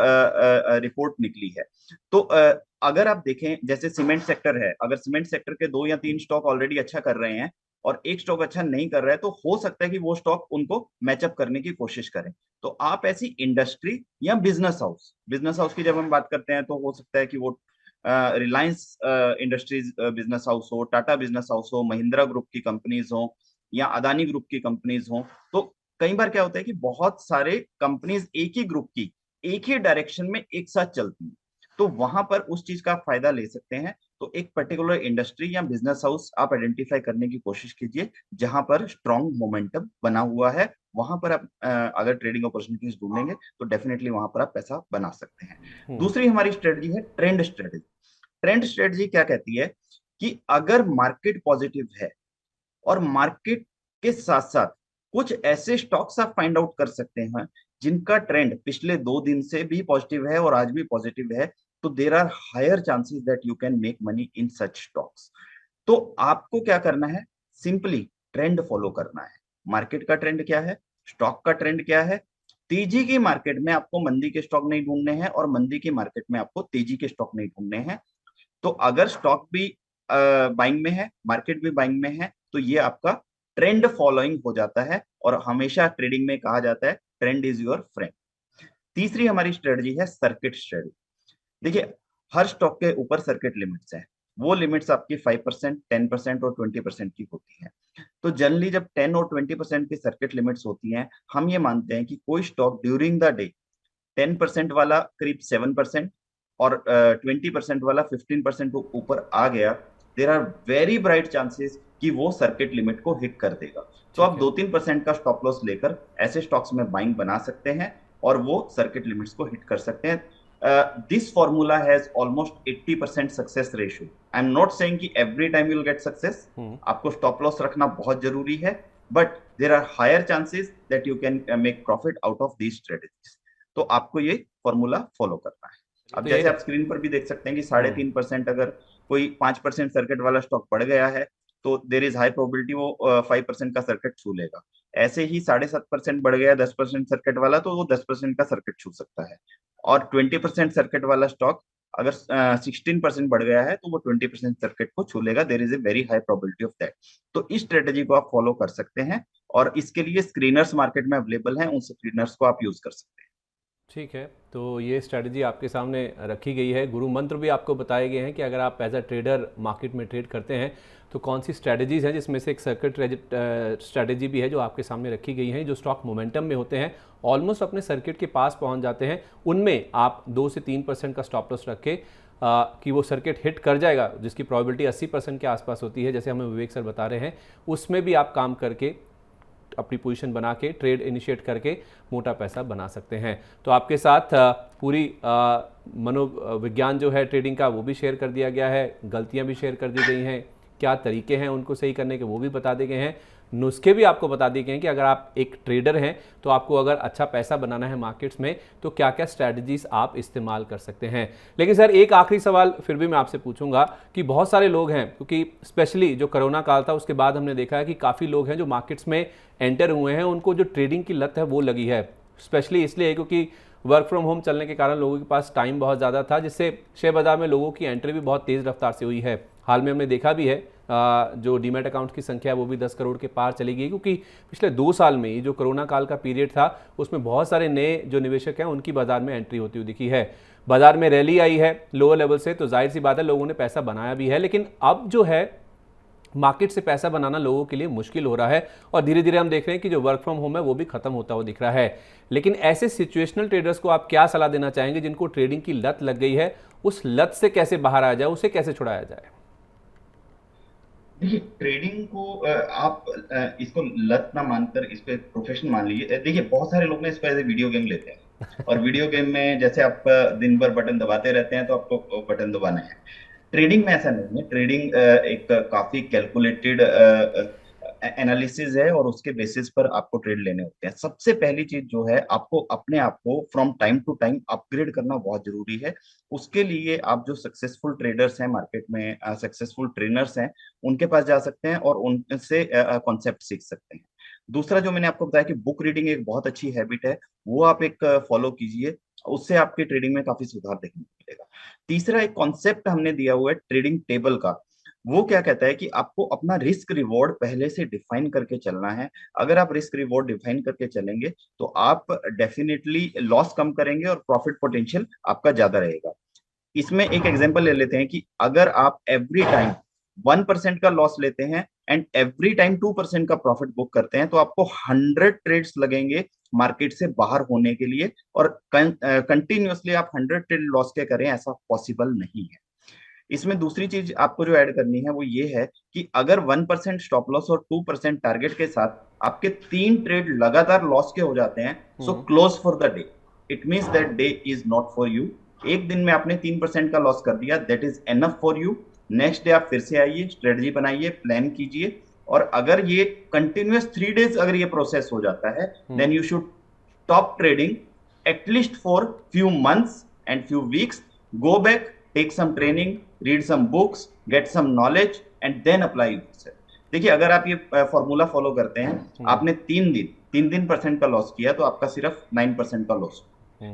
Speaker 2: रिपोर्ट निकली है। तो अगर आप देखें, जैसे सीमेंट सेक्टर है, अगर सीमेंट सेक्टर के दो या तीन स्टॉक ऑलरेडी अच्छा कर रहे हैं और एक स्टॉक अच्छा नहीं कर रहा है, तो हो सकता है कि वो स्टॉक उनको मैचअप करने की कोशिश करें। तो आप ऐसी इंडस्ट्री या बिजनेस हाउस की जब हम बात करते हैं तो हो सकता है कि वो रिलायंस इंडस्ट्रीज बिजनेस हाउस हो, टाटा बिजनेस हाउस हो, महिंद्रा ग्रुप की कंपनीज हो, या अदानी ग्रुप की कंपनीज हो। तो कई बार क्या होता है कि बहुत सारे कंपनीज एक ही ग्रुप की एक ही डायरेक्शन में एक साथ चलती हैं, तो वहां पर उस चीज का आप फायदा ले सकते हैं। तो एक पर्टिकुलर इंडस्ट्री या बिजनेस हाउस आप आइडेंटिफाई करने की कोशिश कीजिए जहां पर स्ट्रॉन्ग मोमेंटम बना हुआ है। वहां पर आप अगर ट्रेडिंग अपॉर्चुनिटीज ढूंढेंगे तो डेफिनेटली वहां पर आप पैसा बना सकते हैं।
Speaker 1: हम्म।
Speaker 2: दूसरी हमारी स्ट्रेटजी है ट्रेंड स्ट्रेटजी। ट्रेंड स्ट्रेटजी क्या कहती है कि अगर मार्केट पॉजिटिव है और मार्केट के साथ साथ कुछ ऐसे स्टॉक्स आप फाइंड आउट कर सकते हैं जिनका ट्रेंड पिछले 2 दिन से भी पॉजिटिव है और आज भी पॉजिटिव है, तो there are higher chances that you can make money in such stocks. तो आपको क्या करना है, सिंपली ट्रेंड फॉलो करना है। मार्केट का ट्रेंड क्या है, स्टॉक का ट्रेंड क्या है। तेजी की मार्केट में आपको मंदी के स्टॉक नहीं ढूंढने हैं और मंदी की मार्केट में आपको तेजी के स्टॉक नहीं ढूंढने हैं। तो अगर स्टॉक भी बाइंग में है, मार्केट भी बाइंग में है, तो ये आपका ट्रेंड फॉलोइंग हो जाता है। और हमेशा ट्रेडिंग में कहा जाता है ट्रेंड इज योर फ्रेंड। तीसरी हमारी स्ट्रेटजी है सर्किट स्ट्रेटजी। देखिए, हर स्टॉक के ऊपर सर्किट लिमिट्स हैं। वो लिमिट्स आपकी 5%, 10% और 20% की होती है। तो जनरली जब 10 और 20% की सर्किट लिमिट्स होती हैं, हम ये मानते हैं कि कोई स्टॉक ड्यूरिंग द डे 10% वाला करीब 7% और 20% वाला 15% ऊपर आ गया, there are very bright chances कि वो सर्किट लिमिट को हिट कर देगा। तो
Speaker 1: ठीक
Speaker 2: आप
Speaker 1: है।
Speaker 2: 2-3% का स्टॉप लॉस लेकर ऐसे स्टॉक्स में बाइंग बना सकते हैं और वो सर्किट लिमिट्स को हिट कर सकते हैं। This formula has almost 80% success ratio. I am not saying कि every time you will get success, आपको स्टॉप लॉस रखना बहुत जरूरी है, but there are higher chances that you can make profit out of these strategies. तो आपको ये formula follow करना है। अब
Speaker 1: तो
Speaker 2: जैसे
Speaker 1: ये
Speaker 2: आप स्क्रीन पर भी देख सकते हैं कि 3.5% अगर कोई 5% सर्किट वाला स्टॉक बढ़ गया है, तो देर इज हाई प्रोबेबिलिटी वो 5% का सर्किट छू लेगा। ऐसे ही 7.5% बढ़ गया 10% सर्किट वाला, तो वो 10% का सर्किट छू सकता है। और 20% सर्किट वाला स्टॉक अगर 16% बढ़ गया है, तो वो 20% सर्किट को छू लेगा। There is a very high probability of that. तो इस स्ट्रेटेजी को आप फॉलो कर सकते हैं और इसके लिए स्क्रीनर्स मार्केट में अवेलेबल हैं, उन स्क्रीनर्स को आप यूज कर सकते हैं।
Speaker 1: ठीक है। तो ये स्ट्रैटेजी आपके सामने रखी गई है, गुरु मंत्र भी आपको बताए गए हैं कि अगर आप एज अ ट्रेडर मार्केट में ट्रेड करते हैं तो कौन सी स्ट्रैटेजीज हैं, जिसमें से एक सर्किट स्ट्रैटेजी भी है जो आपके सामने रखी गई है। जो स्टॉक मोमेंटम में होते हैं, ऑलमोस्ट अपने सर्किट के पास पहुंच जाते हैं, उनमें आप 2 से 3% का स्टॉप लॉस रख के कि वो सर्किट हिट कर जाएगा, जिसकी प्रोबेबिलिटी 80% के आसपास होती है, जैसे हमें विवेक सर बता रहे हैं, उसमें भी आप काम करके अपनी पोजीशन बना के ट्रेड इनिशिएट करके मोटा पैसा बना सकते हैं। तो आपके साथ पूरी मनोविज्ञान जो है ट्रेडिंग का वो भी शेयर कर दिया गया है, गलतियां भी शेयर कर दी गई हैं, क्या तरीके हैं उनको सही करने के वो भी बता दिए गए हैं, नुस्खे भी आपको बता दिए गए हैं कि अगर आप एक ट्रेडर हैं तो आपको अगर अच्छा पैसा बनाना है मार्केट्स में तो क्या क्या स्ट्रैटेजीज आप इस्तेमाल कर सकते हैं। लेकिन सर, एक आखिरी सवाल फिर भी मैं आपसे पूछूंगा कि बहुत सारे लोग हैं, क्योंकि स्पेशली जो कोरोना काल था उसके बाद हमने देखा है कि काफ़ी लोग हैं जो मार्केट्स में एंटर हुए हैं, उनको जो ट्रेडिंग की लत है वो लगी है। स्पेशली इसलिए क्योंकि वर्क फ्रॉम होम चलने के कारण लोगों के पास टाइम बहुत ज़्यादा था, जिससे शेयर बाजार में लोगों की एंट्री भी बहुत तेज़ रफ्तार से हुई है। हाल में हमने देखा भी है जो डीमैट अकाउंट की संख्या है वो भी 10 करोड़ के पार चली गई, क्योंकि पिछले 2 साल में ये जो कोरोना काल का पीरियड था उसमें बहुत सारे नए जो निवेशक हैं उनकी बाजार में एंट्री होती हुई दिखी है। बाजार में रैली आई है लोअर लेवल से, तो जाहिर सी बात है लोगों ने पैसा बनाया भी है, लेकिन अब जो है मार्केट से पैसा बनाना लोगों के लिए मुश्किल हो रहा है और धीरे धीरे हम देख रहे हैं कि जो वर्क फ्रॉम होम है वो भी खत्म होता हुआ दिख रहा है। लेकिन ऐसे सिचुएशनल ट्रेडर्स को आप क्या सलाह देना चाहेंगे जिनको ट्रेडिंग की लत लग गई है, उस लत से कैसे बाहर आया जाए, उसे कैसे छुड़ाया जाए?
Speaker 2: देखिए ट्रेडिंग को आप इसको लत ना मानकर इसको एक प्रोफेशन मान लीजिए। देखिए बहुत सारे लोग ना इसको एज ए वीडियो गेम लेते हैं, और वीडियो गेम में जैसे आप दिन भर बटन दबाते रहते हैं तो आपको बटन दबाना है। ट्रेडिंग में ऐसा नहीं है। ट्रेडिंग एक काफी कैलकुलेटेड एनालिसिस है, और उसके बेसिस पर आपको ट्रेड लेने होते हैं। सबसे पहली चीज जो है, आपको अपने आप को from time to time upgrade करना बहुत जरूरी है। उसके लिए आप जो सक्सेसफुल ट्रेडर्स हैं मार्केट में, सक्सेसफुल ट्रेनर्स हैं, उनके पास जा सकते हैं और उनसे कॉन्सेप्ट सीख सकते हैं। दूसरा जो मैंने आपको बताया कि बुक रीडिंग एक बहुत अच्छी हैबिट है, वो आप एक फॉलो कीजिए, उससे आपके ट्रेडिंग में काफी सुधार देखने को मिलेगा। तीसरा एक कॉन्सेप्ट हमने दिया हुआ है ट्रेडिंग टेबल का। वो क्या कहता है कि आपको अपना रिस्क रिवॉर्ड पहले से डिफाइन करके चलना है। अगर आप रिस्क रिवॉर्ड डिफाइन करके चलेंगे तो आप डेफिनेटली लॉस कम करेंगे और प्रॉफिट पोटेंशियल आपका ज्यादा रहेगा। इसमें एक एग्जांपल ले लेते हैं कि अगर आप एवरी टाइम 1% का लॉस लेते हैं एंड एवरी टाइम 2% का प्रॉफिट बुक करते हैं, तो आपको 100 ट्रेड्स लगेंगे मार्केट से बाहर होने के लिए, और कंटिन्यूअसली आप 100 ट्रेड लॉस के करें, ऐसा पॉसिबल नहीं है। इसमें दूसरी चीज आपको जो ऐड करनी है वो ये है कि अगर 1% स्टॉप लॉस और 2% टारगेट के साथ आपके 3 ट्रेड लगातार लॉस के हो जाते हैं, so close for the day. It means that day is not for you. एक दिन में आपने 3% का लॉस कर दिया, that is enough for you. Next day आप फिर से आइए, स्ट्रेटजी बनाइए, प्लान कीजिए, और अगर ये कंटिन्यूअस 3 डेज अगर ये प्रोसेस हो जाता है, then you should stop trading at least for few months and few weeks. Go back, take some training, read some books, get some knowledge, and then apply yourself. देखिए अगर आप ये formula follow करते हैं, आपने 3 दिन का लॉस किया, तो आपका सिर्फ 9% का लॉस।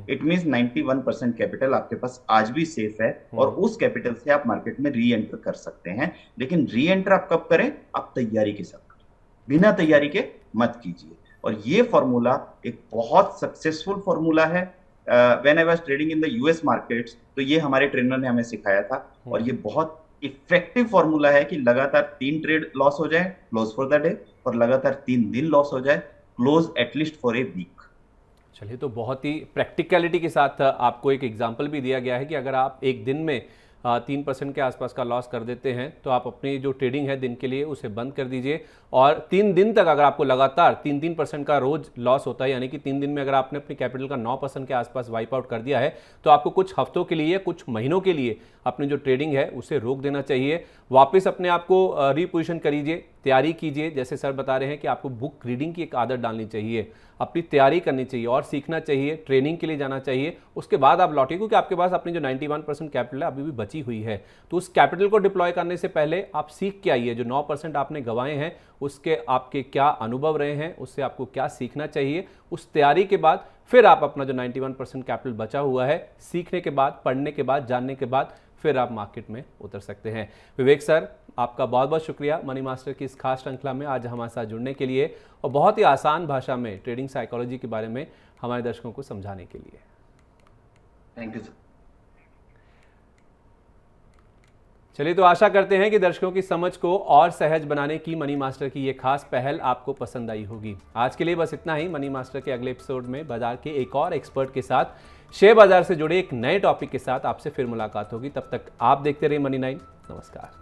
Speaker 2: इट मीन 91% कैपिटल आपके पास आज भी सेफ है, और उस कैपिटल से आप मार्केट में री एंटर कर सकते हैं। लेकिन री एंटर आप कब करें? आप तैयारी के साथ करें, बिना तैयारी के मत कीजिए। और ये फॉर्मूला एक बहुत सक्सेसफुल फॉर्मूला है। When I was trading in the US markets, तो ये हमारे ट्रेनर ने हमें सिखाया था, और ये बहुत इफेक्टिव फॉर्मूला है कि लगातार 3 ट्रेड लॉस हो जाए, क्लोज फॉर द डे, और लगातार 3 दिन लॉस हो जाए, close at least for a week.
Speaker 1: चलिए, तो बहुत ही प्रैक्टिकलिटी के साथ आपको एक एग्जाम्पल भी दिया गया है कि अगर आप एक दिन में 3% के आसपास का लॉस कर देते हैं तो आप अपनी जो ट्रेडिंग है दिन के लिए उसे बंद कर दीजिए, और 3 दिन तक अगर आपको लगातार 3% का रोज लॉस होता है, यानी कि 3 दिन में अगर आपने अपनी कैपिटल का 9% के आसपास वाइप आउट कर दिया है, तो आपको कुछ हफ्तों के लिए, कुछ महीनों के लिए अपनी जो ट्रेडिंग है उसे रोक देना चाहिए। वापस अपने आप को रीपोजिशन करिए, तैयारी कीजिए। जैसे सर बता रहे हैं कि आपको बुक रीडिंग की एक आदत डालनी चाहिए, अपनी तैयारी करनी चाहिए और सीखना चाहिए, ट्रेनिंग के लिए जाना चाहिए। उसके बाद आप लौटिए, क्योंकि आपके पास अपनी जो 91% कैपिटल है अभी भी बची हुई है, तो उस कैपिटल को डिप्लॉय करने से पहले आप सीख के आइए। जो 9% आपने गंवाए हैं उसके आपके क्या अनुभव रहे हैं, उससे आपको क्या सीखना चाहिए। उस तैयारी के बाद फिर आप अपना जो 91% कैपिटल बचा हुआ है, सीखने के बाद, पढ़ने के बाद, जानने के बाद फिर आप मार्केट में उतर सकते हैं। विवेक सर, आपका बहुत बहुत शुक्रिया मनी मास्टर की इस खास श्रृंखला में आज हमारे साथ जुड़ने के लिए, और बहुत ही आसान भाषा में ट्रेडिंग साइकोलॉजी के बारे में हमारे दर्शकों को समझाने के लिए।
Speaker 2: Thank you sir.
Speaker 1: चलिए, तो आशा करते हैं कि दर्शकों की समझ को और सहज बनाने की मनी मास्टर की ये खास पहल आपको पसंद आई होगी। आज के लिए बस इतना ही। मनी मास्टर के अगले एपिसोड में बाजार के एक और एक्सपर्ट के साथ, शेयर बाजार से जुड़े एक नए टॉपिक के साथ आपसे फिर मुलाकात होगी। तब तक आप देखते रहिए मनी 9। नमस्कार।